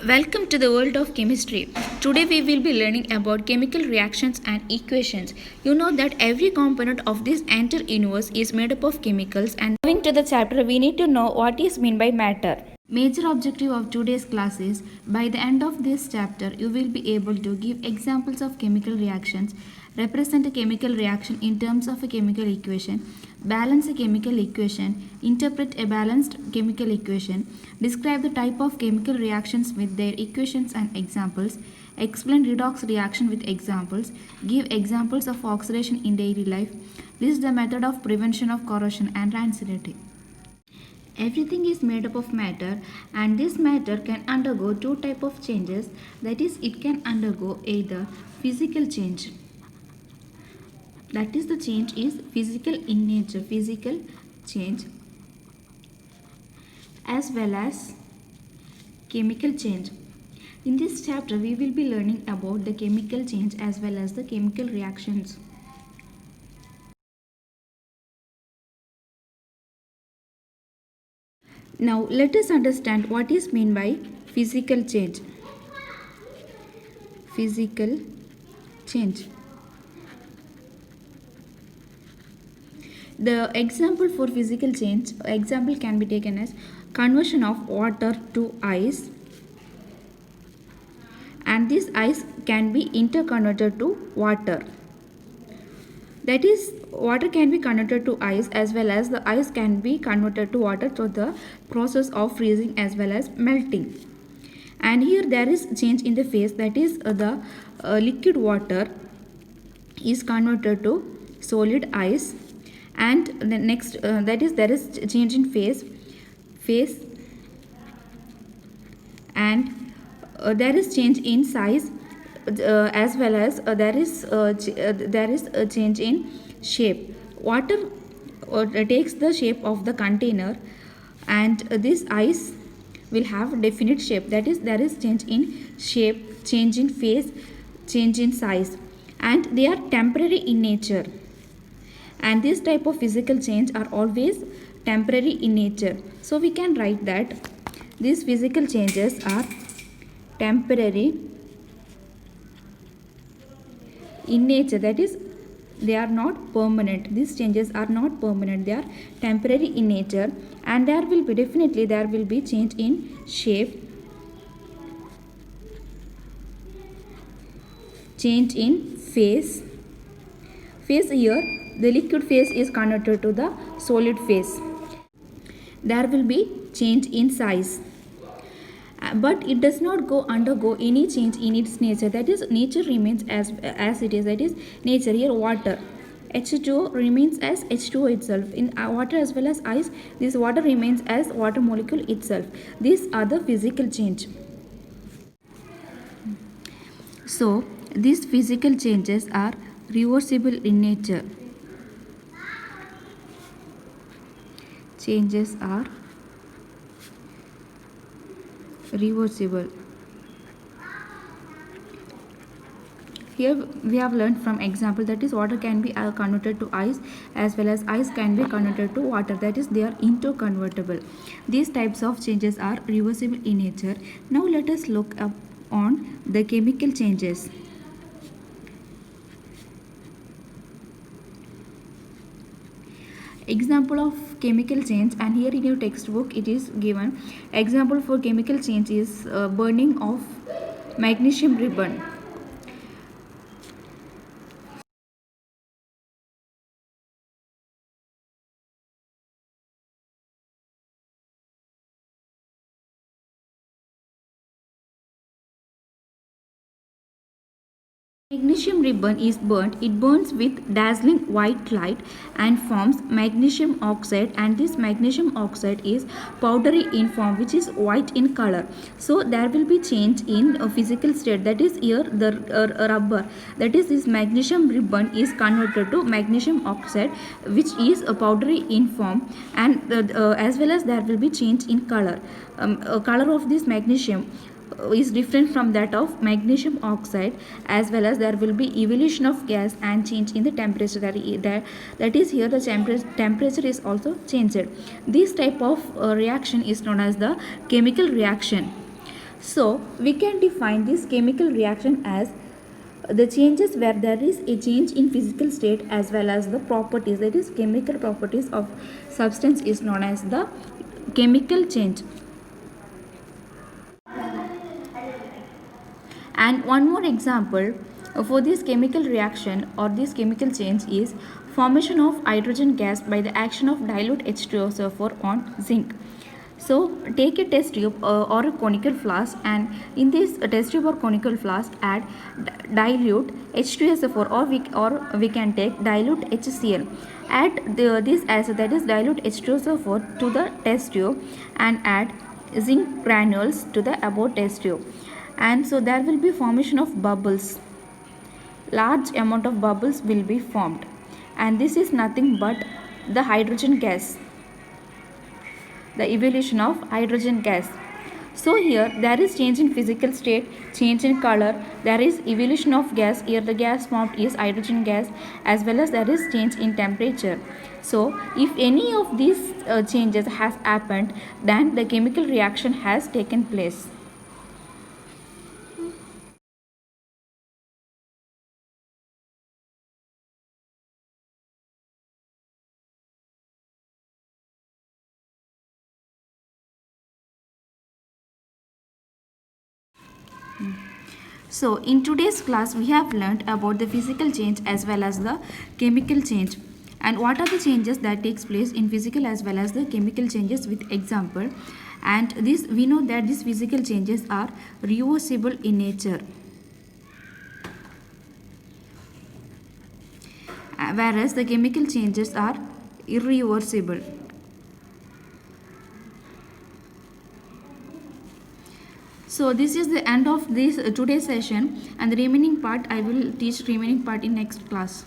Welcome to the world of chemistry. Today we will be learning about chemical reactions and equations. You know that every component of this entire universe is made up of chemicals, and moving to the chapter we need to know what is meant by matter. Major objective of today's class is by the end of this chapter you will be able to give examples of chemical reactions, represent a chemical reaction in terms of a chemical equation, balance a chemical equation, interpret a balanced chemical equation, describe the type of chemical reactions with their equations and examples, explain redox reaction with examples, give examples of oxidation in daily life, list the method of prevention of corrosion and rancidity. Everything is made up of matter, and this matter can undergo two types of changes, that is it can undergo either physical change, that is the change is physical in nature, physical change, as well as chemical change. In this chapter we will be learning about the chemical change as well as the chemical reactions. Now let us understand what is meant by physical change. Physical change. The example for physical change, example can be taken as conversion of water to ice, and this ice can be interconverted to water. That is, water can be converted to ice as well as the ice can be converted to water through the process of freezing as well as melting. And here there is change in the phase, that is the liquid water is converted to solid ice, and the next that is there is change in phase and there is change in size as well as there is a change in shape. Water takes the shape of the container, and this ice will have definite shape, that is there is change in shape, change in phase, change in size, and they are temporary in nature. And this type of physical change are always temporary in nature. So we can write that these physical changes are temporary in nature, that is they are not permanent. These changes are not permanent, they are temporary in nature, and there will be change in shape, change in phase. Here the liquid phase is converted to the solid phase. There will be change in size, but it does not undergo any change in its nature, that is nature remains as it is, that is nature. Here water, H2O remains as H2O itself. In water as well as ice, this water remains as water molecule itself. These are the physical change. So these physical changes are reversible in nature. Changes are reversible. Here we have learned from example, that is water can be converted to ice as well as ice can be converted to water, that is they are interconvertible. These types of changes are reversible in nature. Now let us look up on the chemical changes. Example of chemical change, and here in your textbook it is given. Example for chemical change is burning of magnesium ribbon. Magnesium ribbon is burnt. It burns with dazzling white light and forms magnesium oxide, and this magnesium oxide is powdery in form, which is white in color. So there will be change in a physical state, that is here the rubber, that is this magnesium ribbon is converted to magnesium oxide, which is a powdery in form, and as well as there will be change in color. Color of this magnesium is different from that of magnesium oxide, as well as there will be evolution of gas and change in the temperature, that is here the temperature is also changed. This type of reaction is known as the chemical reaction. So we can define this chemical reaction as the changes where there is a change in physical state as well as the properties, that is chemical properties of substance is known as the chemical change. And one more example for this chemical reaction or this chemical change is formation of hydrogen gas by the action of dilute H2SO4 on zinc. So take a test tube or a conical flask, and in this test tube or conical flask add dilute H2SO4, or we can take dilute HCl. Add this acid, that is dilute H2SO4, to the test tube and add zinc granules to the above test tube, and so there will be formation of bubbles. Large amount of bubbles will be formed, and this is nothing but the hydrogen gas, the evolution of hydrogen gas. So here there is change in physical state, change in color, there is evolution of gas. Here the gas formed is hydrogen gas, as well as there is change in temperature. So if any of these changes has happened, then the chemical reaction has taken place. So in today's class we have learnt about the physical change as well as the chemical change, and what are the changes that takes place in physical as well as the chemical changes with example. And this we know that these physical changes are reversible in nature, whereas the chemical changes are irreversible. So this is the end of this today's session, and the remaining part I will teach remaining part in next class.